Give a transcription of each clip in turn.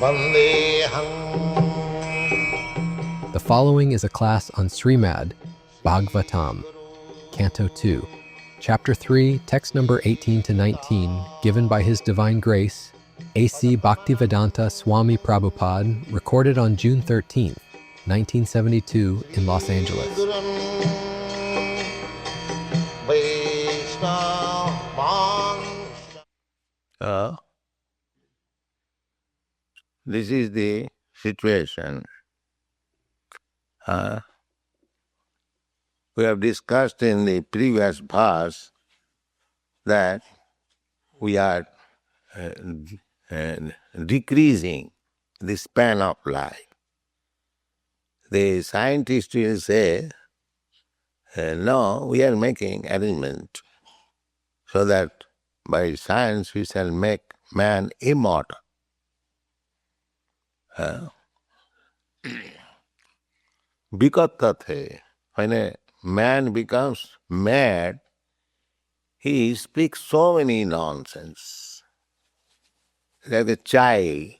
The following is a class on Srimad, Bhagavatam, Canto 2, Chapter 3, text number 18 to 19, given by His Divine Grace, A.C. Bhaktivedanta Swami Prabhupada, recorded on June 13th, 1972 in Los Angeles. This is the situation. We have discussed in the previous verse that we are decreasing the span of life. The scientists will say, no, we are making arrangement so that by science we shall make man immortal. Because katha, when a man becomes mad, he speaks so many nonsense. Like a child.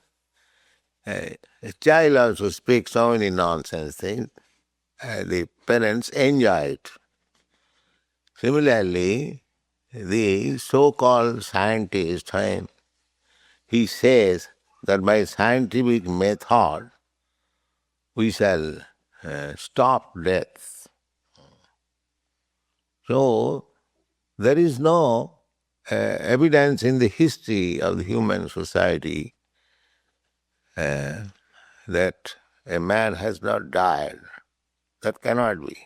A child also speaks so many nonsense things. The parents enjoy it. Similarly, the so-called scientist, when he says that by scientific method we shall stop death. So, there is no evidence in the history of the human society that a man has not died. That cannot be.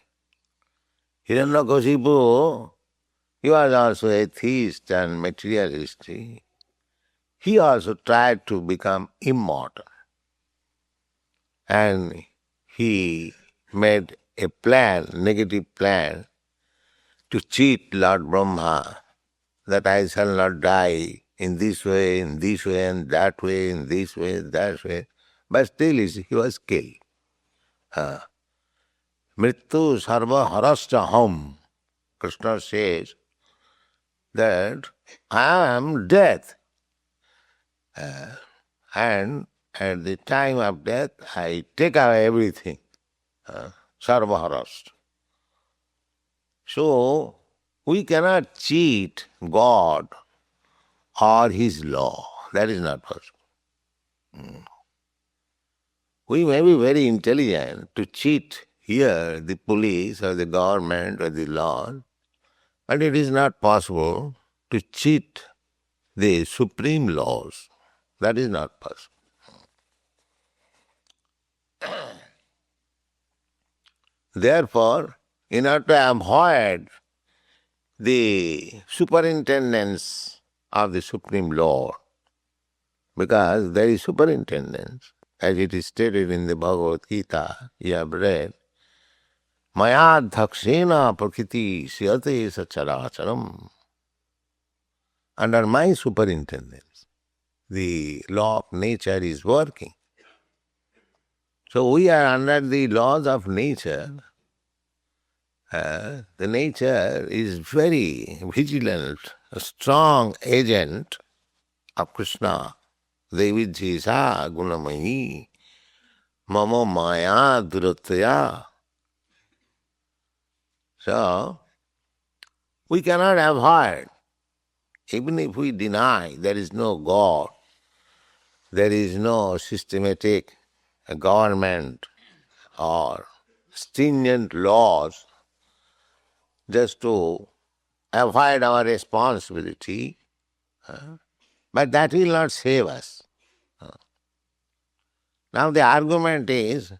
Hiranyakashipu, he was also atheist and materialist. He also tried to become immortal. And he made a plan, negative plan, to cheat Lord Brahma, that I shall not die in this way, and that way, in this way, that way. But still he was killed. Mrityu sarva harascha ham. Krishna says that I am death. And at the time of death, I take away everything. Sarva harascha. So, we cannot cheat God or His law. That is not possible. We may be very intelligent to cheat here the police or the government or the law, but it is not possible to cheat the supreme laws. That is not possible. Therefore, in order to avoid the superintendence of the Supreme Lord, because there is superintendence, as it is stated in the Bhagavad Gita, you have read, Maya dhakshena prakriti siyate sacharacharam. Under my superintendence, the law of nature is working. So we are under the laws of nature. The nature is very vigilant, a strong agent of Krishna. Devijisa gunamahi mama maya duratya. So, we cannot avoid, even if we deny there is no God, there is no systematic government or stringent laws, just to avoid our responsibility, but that will not save us. Now the argument is,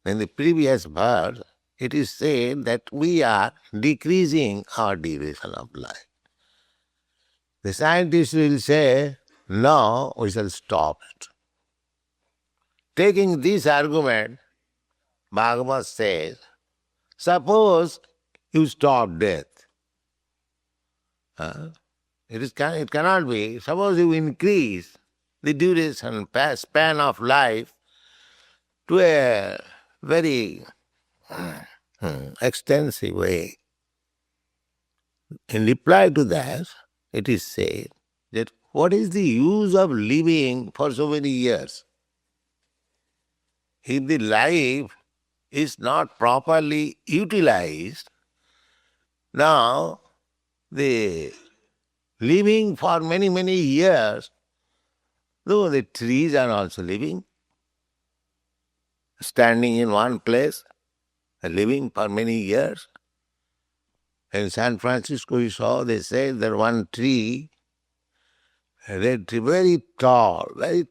in the previous verse, it is said that we are decreasing our duration of life. The scientists will say, no, we shall stop it. Taking this argument, Bhagavad says, suppose you stop death. It cannot be. Suppose you increase the duration, span of life to a very extensive way. In reply to that, it is said that what is the use of living for so many years? if the life is not properly utilized, now the living for many, many years, though the trees are also living, standing in one place, living for many years. In San Francisco, you saw, they said that one tree, that tree very tall, very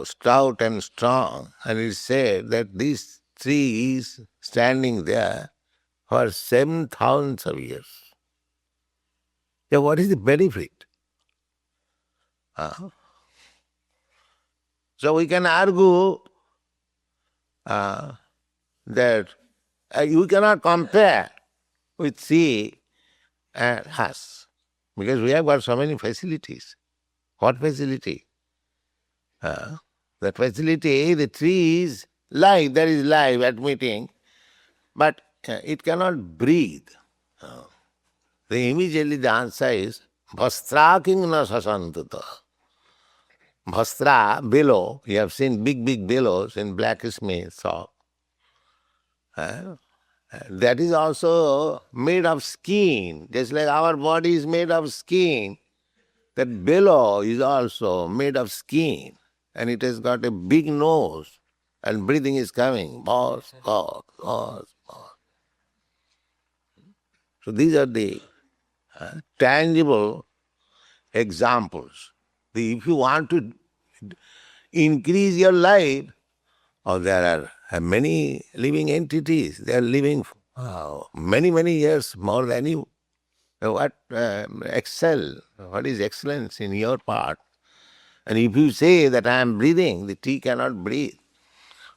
stout and strong, and it said that this tree is standing there for 7,000 of years. Yeah, what is the benefit? So we can argue that you cannot compare with sea and us, because we have got so many facilities. What facility? That facility, the tree is life, there is life admitting, but it cannot breathe. Immediately the answer is, Bhastra king na sasantata. Bhastra, billow, you have seen big, big billows in blacksmith shop. That is also made of skin, just like our body is made of skin. That billow is also made of skin, and it has got a big nose, and breathing is coming. Boss, boss, boss, boss. So these are the tangible examples. If you want to increase your life, there are many living entities. They are living many, many years more than you. What excel? What is excellence in your part? And if you say that I am breathing, the tree cannot breathe.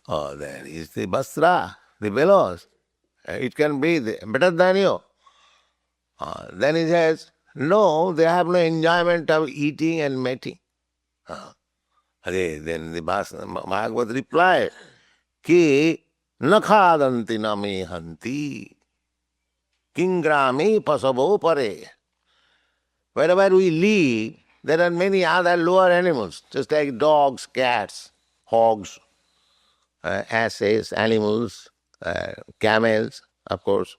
There is the bastra, the bellows. It can breathe better than you. Then he says, no, they have no enjoyment of eating and mating. Then the Bhagavad replied, Ki nakhadanti na me hanti, kingrame pasavo pare. Wherever we live, there are many other lower animals, just like dogs, cats, hogs, asses, animals, camels, of course.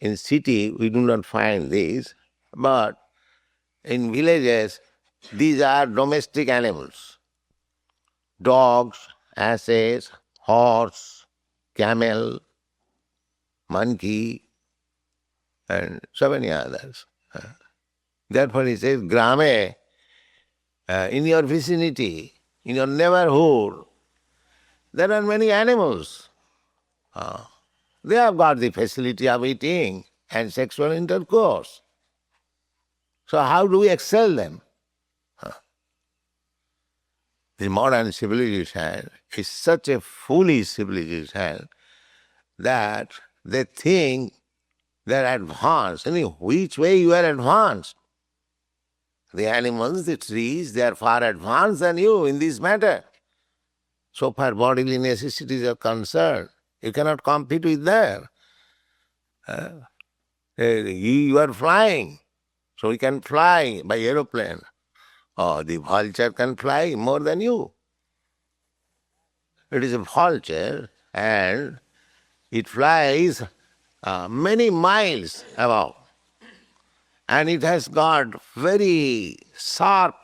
In city, we do not find these, but in villages, these are domestic animals. Dogs, asses, horse, camel, monkey, and so many others. Therefore he says, grame, in your vicinity, in your neighborhood, there are many animals. They have got the facility of eating and sexual intercourse. So how do we excel them? The modern civilization is such a foolish civilization that they think they're advanced. In which way you are advanced? The animals, the trees, they are far advanced than you in this matter. So far bodily necessities are concerned, you cannot compete with them. You are flying, so you can fly by aeroplane. The vulture can fly more than you. It is a vulture and it flies many miles above. And it has got very sharp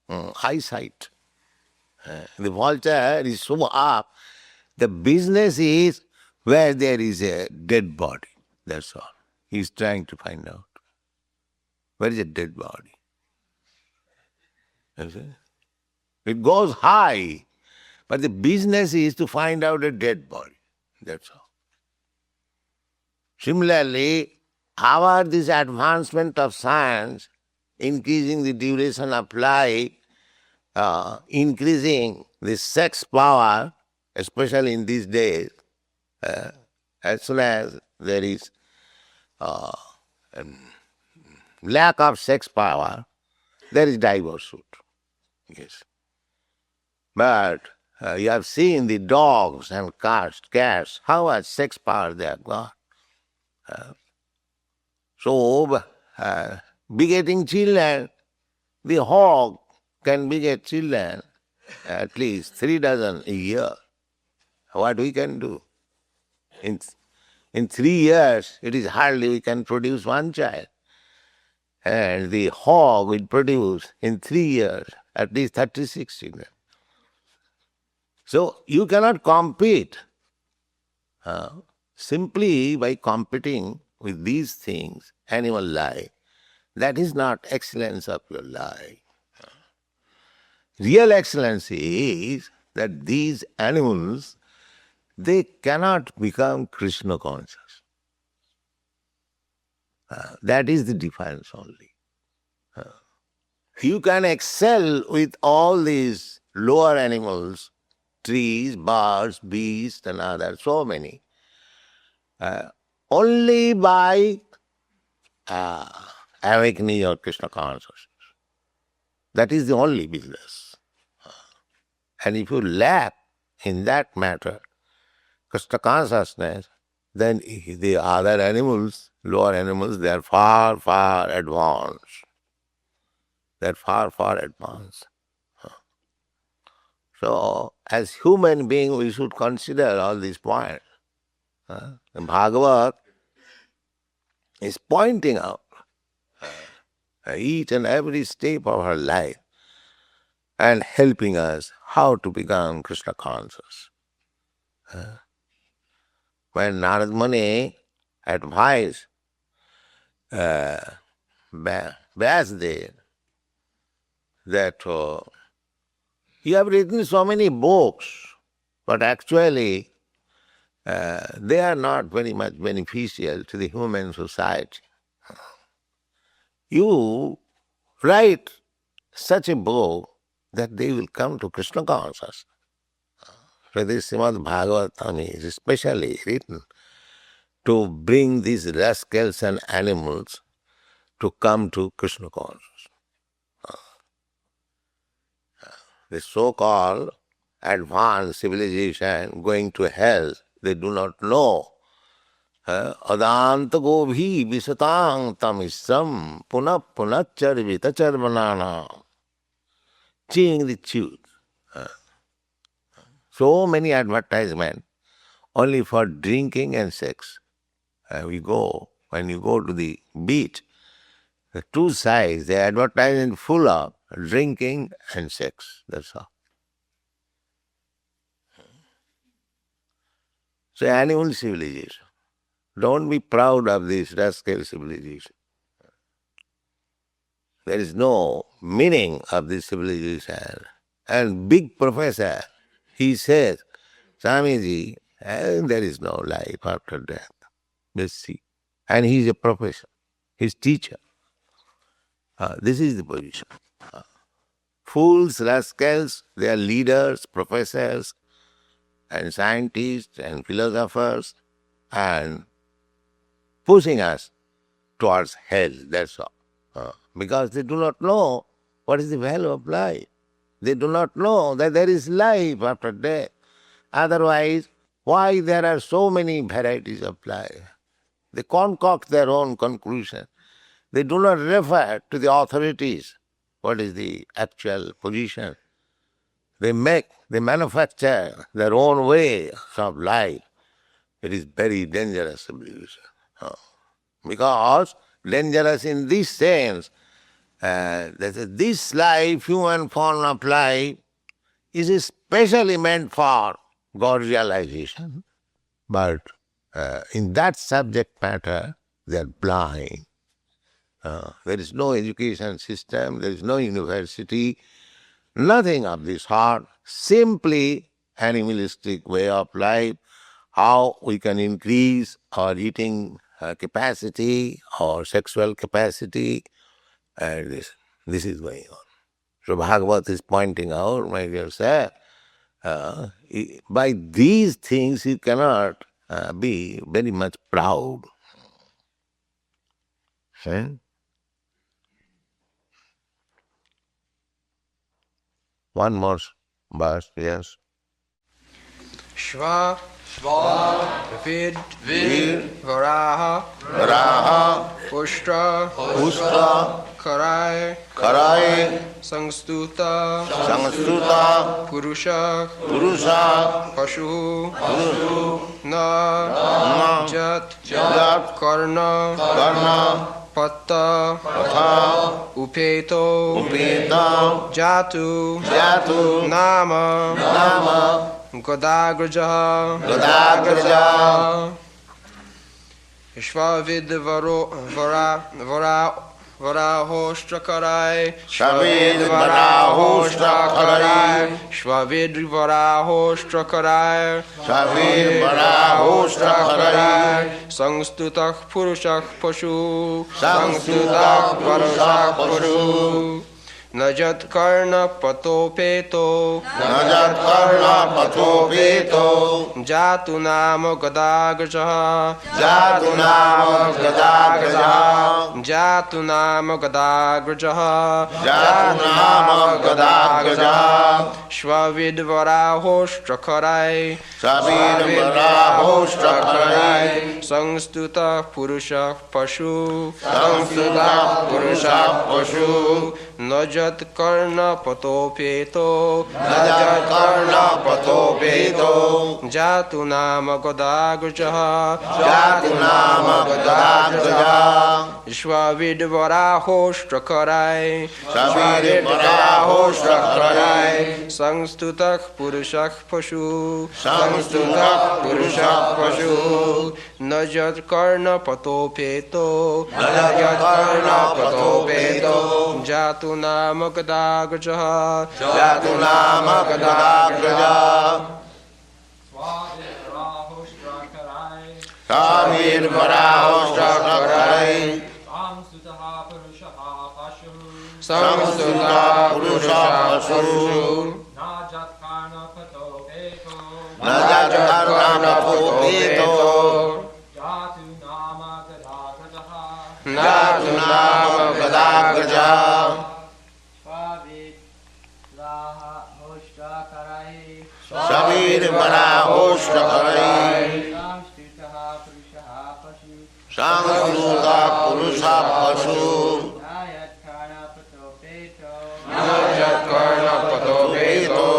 eyesight. The vulture is so up, the business is where there is a dead body. That's all. He is trying to find out. Where is a dead body? You see? It goes high, but the business is to find out a dead body. That's all. Similarly, this advancement of science, increasing the duration of life, increasing the sex power, especially in these days, as soon as there is lack of sex power, there is divorce suit. Yes. But you have seen the dogs and cats, how much sex power they have got. So, begetting children, the hog can beget children at least 3 dozen a year. what we can do? In, in 3 years, it is hardly we can produce one child. And the hog will produce in 3 years at least 36 children. So you cannot compete simply by competing with these things, animal life. That is not excellence of your life. Real excellence is that these animals, they cannot become Krishna conscious. That is the difference only. You can excel with all these lower animals, trees, birds, beasts, and others, so many, only by awakening your Krishna consciousness. That is the only business. And if you lack in that matter Krishna consciousness, then the other animals, lower animals, they are far, far advanced. They are far, far advanced. So, as human beings, we should consider all these points. The Bhagavad is pointing out each and every step of our life and helping us how to become Krishna conscious. When Narad Muni advised Vyasdev that you have written so many books, but actually they are not very much beneficial to the human society. You write such a book that they will come to Krishna consciousness. So this Srimad Bhagavatam is especially written to bring these rascals and animals to come to Krishna consciousness. The so-called advanced civilization going to hell, they do not know. Adanta gobhi visatang tamisam punah punacharvita charvanana. Chewing the chews. So many advertisements only for drinking and sex. When you go to the beach, the two sides, they advertise in full of drinking and sex. That's all. So animal civilization. Don't be proud of this rascal civilization. There is no meaning of this civilization. And big professor, he says, Swamiji, there is no life after death. Let's see. And he is a professor, his teacher. This is the position. Fools, rascals, they are leaders, professors, and scientists, and philosophers, and pushing us towards hell, that's all. Because they do not know what is the value of life. They do not know that there is life after death. Otherwise, why there are so many varieties of life? They concoct their own conclusion. They do not refer to the authorities. What is the actual position? They manufacture their own way of life. It is very dangerous civilization. Because dangerous in this sense, that this life, human form of life, is especially meant for God realization. But in that subject matter, they are blind. There is no education system, there is no university, nothing of this sort, simply animalistic way of life, how we can increase our eating capacity, our sexual capacity, and this is going on. So Bhagavad is pointing out, my dear sir, by these things you cannot be very much proud. Okay? One more verse, yes. Shva Vid, Varaha, Pushta, Karai, Sangstuta, Purusha, Pashu, Na, Jat, Karna, Patta, Upeto, Jatu, Nama, Godagraja, Shvavid Varahostrakarai, Shvavid Varahostrakarai, Sangstutah Purushah Pashu, Najat Karna Patopeto, Jatu Nama Gadagraja, Shvavid Varahostrakarai, Sangstuta Purusha Pashu, Najat Karna Patopeto, Jatu Nama Gadagraja, Shvavid Varahostrakarai, Sangstutak Purushak Pashu, Najat Karna Patopeto, Jatu Nama Gadagraja, Shavir Varahostrakarai, Samstuta Purusha Pashu, Najat Karna Patopeto, Jatu Nama Gadagraja, Shavir Varahostrakarai, Samstuta Purusha Pashu, Najat Karna Patopeto, Jatu Nama Gadagraja, Shavir Varahostrakarai, Samstuta Purusha Pashu, Najat Karna Patopeto,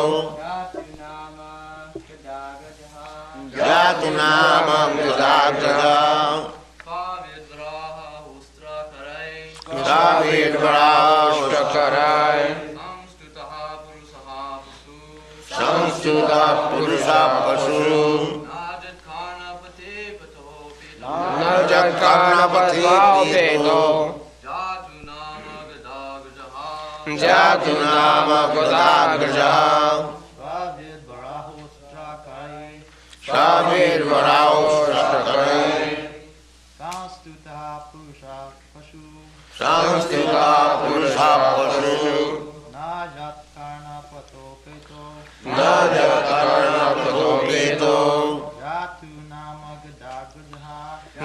Jatu Nama Gadagraja, Shavir Varahostrakarai, Samstuta Purusha Pashu, Najat Karna Patopeto,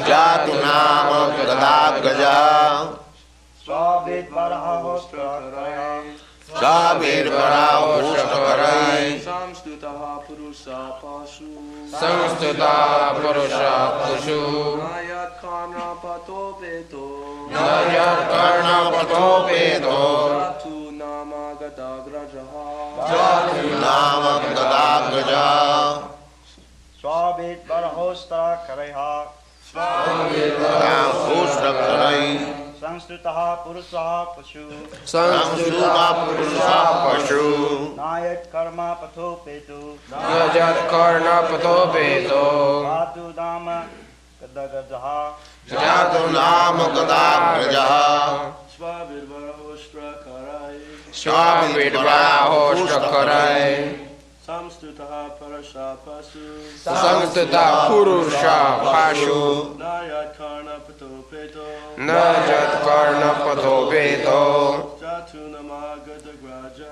Jatu Nama Gadagraja, Shavir Varahostrakarai, Samstuta Purusha Pashu, Najat Karna Patopeto, Jatu Nama Gadagraja, Shavir Varahostrakarai, Samstuta Purusha Pashu, Najat Karna Patopeto, Jatu Nama Gadagraja, Shavir Varahostrakarai, Samstuta Purusha Pashu, Najat Karna Patopeto, Jatu Nama Gadagraja,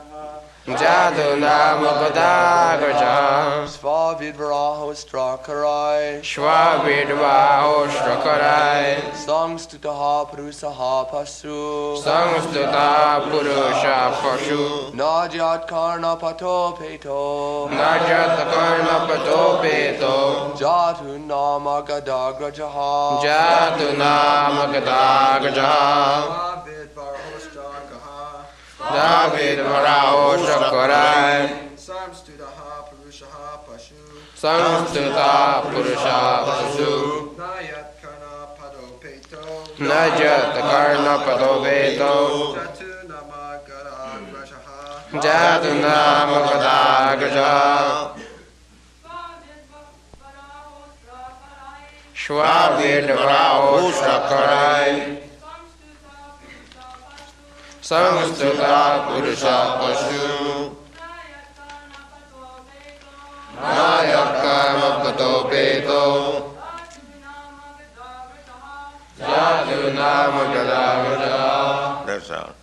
Jadunamukadagraja Svavidvarahostrakarai Shvavidvahostrakarai Samstutaha Purusaha Pasu Samstuta Purusha Pashu Najat Karna Pato Peto Najatakarna Patopeto Jatu Nama Gadagrajaha Jadunamukadagraja David Varao Shakarai Samstutaha Purushaha Pashu Samstuta Purusha Pasu Nayat Karna Pato Peto Najatakarna Patopeto Jatu Nama Gadagrajaha Jadunamukadagraja Shvavidvarao Shakarai Samstuta Purusha Pashu Nayakama Patopeto Jadunamukadagraja. That's all.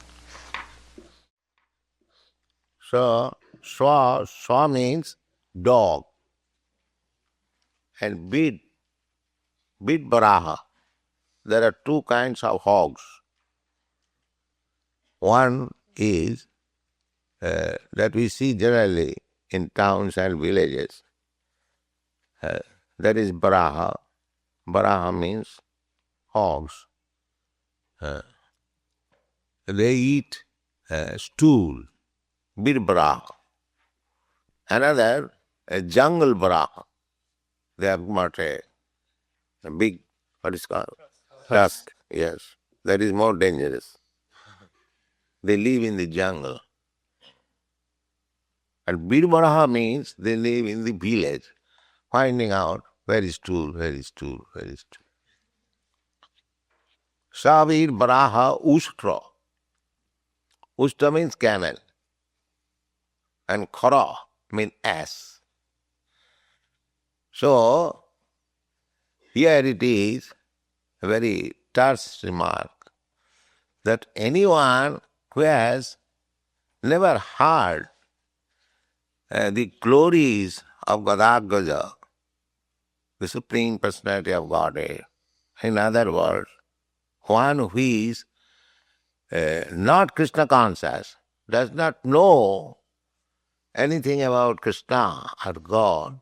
So, swa means dog. And bid baraha. There are two kinds of hogs. One is that we see generally in towns and villages. That is baraha. Baraha means hogs. They eat stool, bir baraha. Another, a jungle baraha. They have got a big, what is called? Tusk. Yes, that is more dangerous. They live in the jungle. And Birbaraha means they live in the village, finding out where is stool, where is stool, where is stool. Savir Baraha Ustra. Ustra means camel. And Khara means ass. So, here it is a very terse remark that anyone who has never heard the glories of Gadagaja, the Supreme Personality of Godhead, in other words, one who is not Krishna conscious, does not know anything about Krishna or God,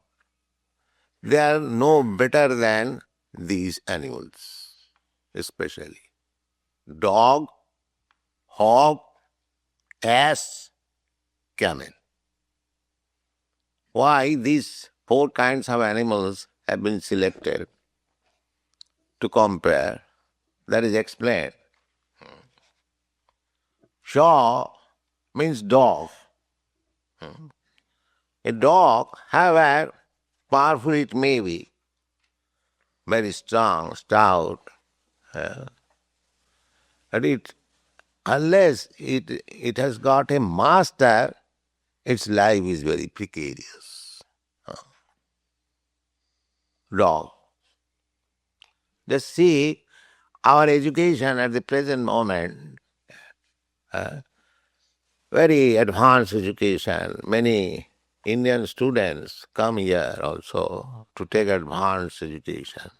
they are no better than these animals, especially dog, hog, ass, camel. Why these four kinds of animals have been selected to compare? That is explained. Shaw means dog. A dog, however powerful it may be, very strong, stout, but unless it has got a master, its life is very precarious. Dog. Just see our education at the present moment, very advanced education. Many Indian students come here also to take advanced education.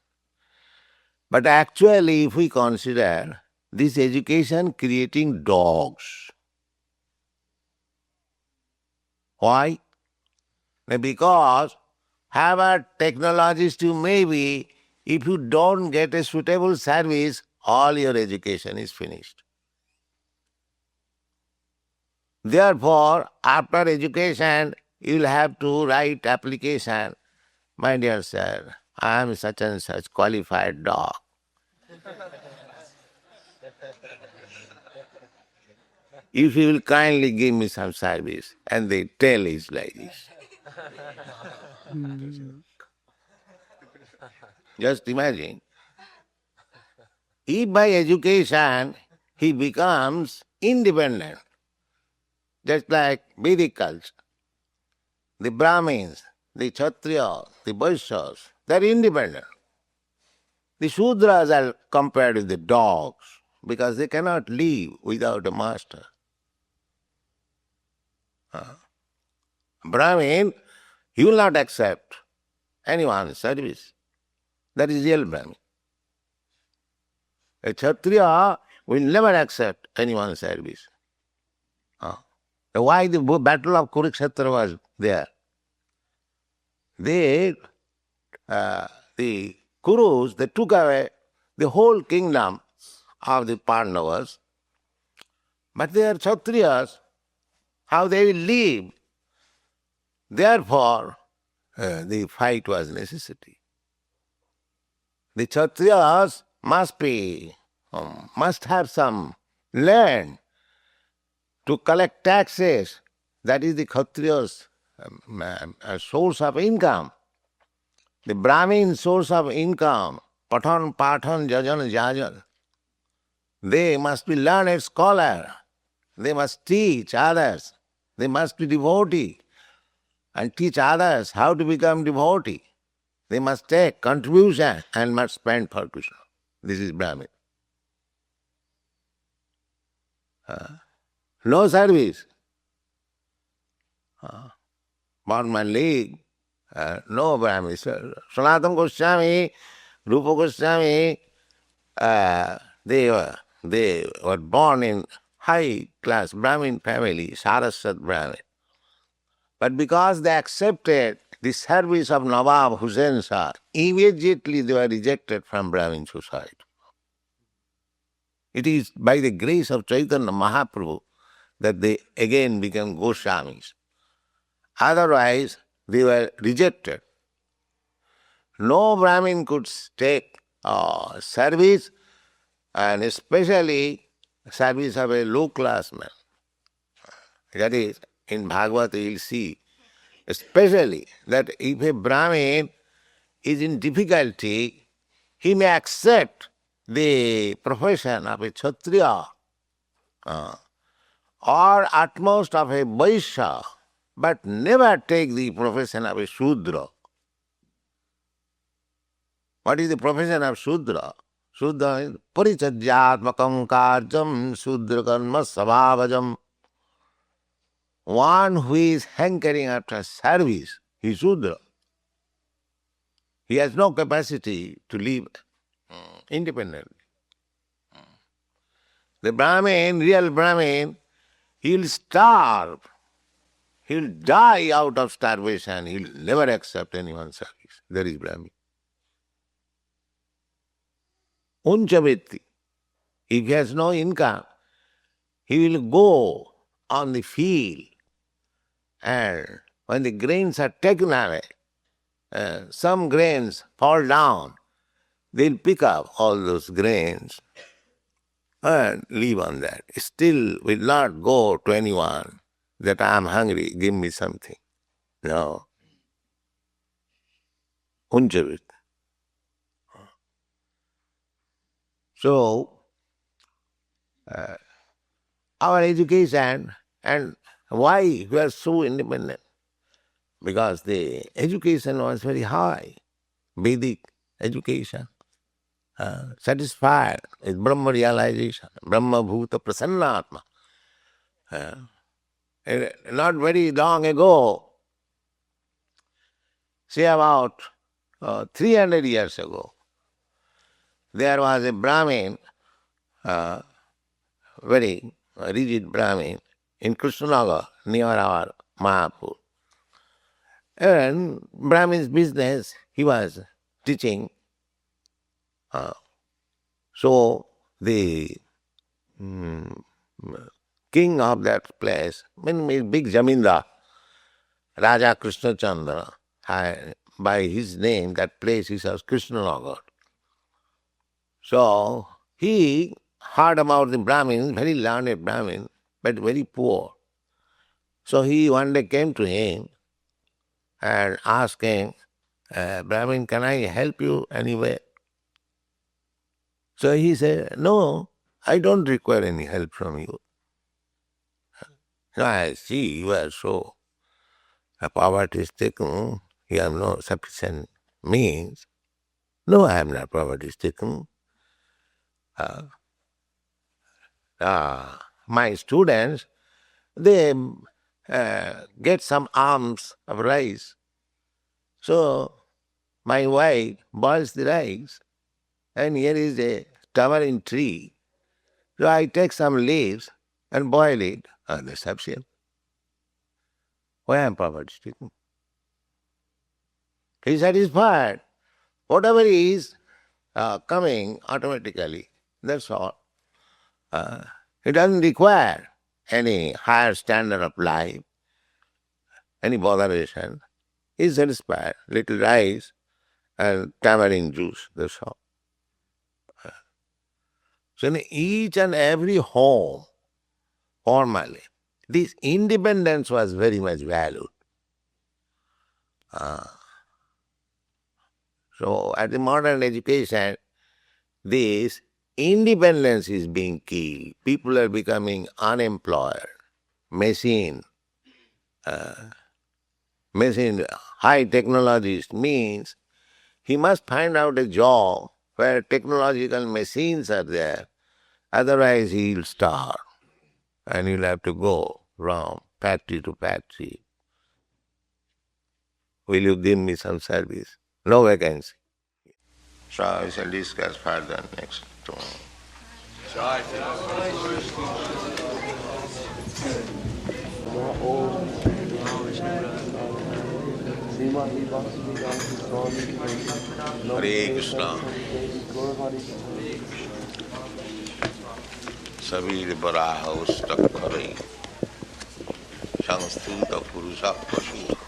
But actually, if we consider this education creating dogs. Why? Because however technologist you may be, if you don't get a suitable service, all your education is finished. Therefore, after education, you will have to write application. My dear sir, I am such and such qualified dog. If you will kindly give me some service, and they tell is like this. Just imagine, if by education he becomes independent, just like Vedic culture, the Brahmins, the Kshatriyas, the Vaishyas, they are independent. The Shudras are compared with the dogs because they cannot live without a master. Brahmin, he will not accept anyone's service. That is real Brahmin. A Kshatriya will never accept anyone's service. Why the battle of Kurukshetra was there? The Kurus, they took away the whole kingdom of the Pandavas, but they are Kshatriyas, how they will live. Therefore, the fight was necessity. The Kshatriyas must have some land to collect taxes. That is the Kshatriya's source of income. The Brahmin source of income, Pathan, Jajan, Jajan. They must be learned scholar. They must teach others. They must be devotee and teach others how to become devotee. They must take contribution and must spend for Krishna. This is Brahmin. No service. About my leg, no Brahmin. Sanatana Goswami, Rupa Goswami, they were born in high-class Brahmin family, Saraswat Brahmin. But because they accepted the service of Nawab Hussain Shah, immediately they were rejected from Brahmin society. It is by the grace of Chaitanya Mahaprabhu that they again became Goswamis. Otherwise, they were rejected. No Brahmin could take service, and especially service of a low-class man. That is, in Bhagavad you will see, especially that if a Brahmin is in difficulty, he may accept the profession of a Kshatriya or at most of a Vaishya, but never take the profession of a Shudra. What is the profession of Shudra? Shudra is parichadyatmakam karjam Shudra karma savavajam. One who is hankering after service, he is Shudra. He has no capacity to live independently. The Brahmin, real Brahmin, he will starve. He will die out of starvation. He will never accept anyone's service. That is Brahmin. Unchavetti. If he has no income, he will go on the field, and when the grains are taken away, some grains fall down, they'll pick up all those grains and live on that. Still will not go to anyone that I am hungry, give me something. No. Unchavetti. So, our education, and why we are so independent? Because the education was very high, Vedic education, satisfied with Brahma realization, Brahma Bhuta Prasannatma. Not very long ago, say about 300 years ago, there was a Brahmin, very rigid Brahmin, in Krishnanagar, near our Mayapur. And Brahmin's business, he was teaching. So the king of that place, big Jamindar, Raja Krishna Chandra, by his name, that place is called Krishnanagar. So he heard about the Brahmin, very learned Brahmin, but very poor. So he one day came to him and asked him, Brahmin, can I help you anyway? So he said, no, I don't require any help from you. No, I see you are so poverty-stricken, you have no sufficient means. No, I am not poverty-stricken. My students, they get some alms of rice. So my wife boils the rice, and here is a towering tree. So I take some leaves and boil it, and that's sufficient. Why am Prabhupada speaking? He is satisfied. Whatever is coming automatically, that's all. He doesn't require any higher standard of life, any botheration. He is satisfied. Little rice and tamarind juice, that's all. So in each and every home, formerly, this independence was very much valued. So at the modern education, this independence is being killed. People are becoming unemployed. Machine, high technologist means he must find out a job where technological machines are there. Otherwise he'll starve and he'll have to go from factory to factory. Will you give me some service? No vacancy. So we shall discuss further next tomorrow. Hare Krishna. Sabir Baraha Ustakare Sanstuta Purusha Pasu.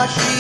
Shri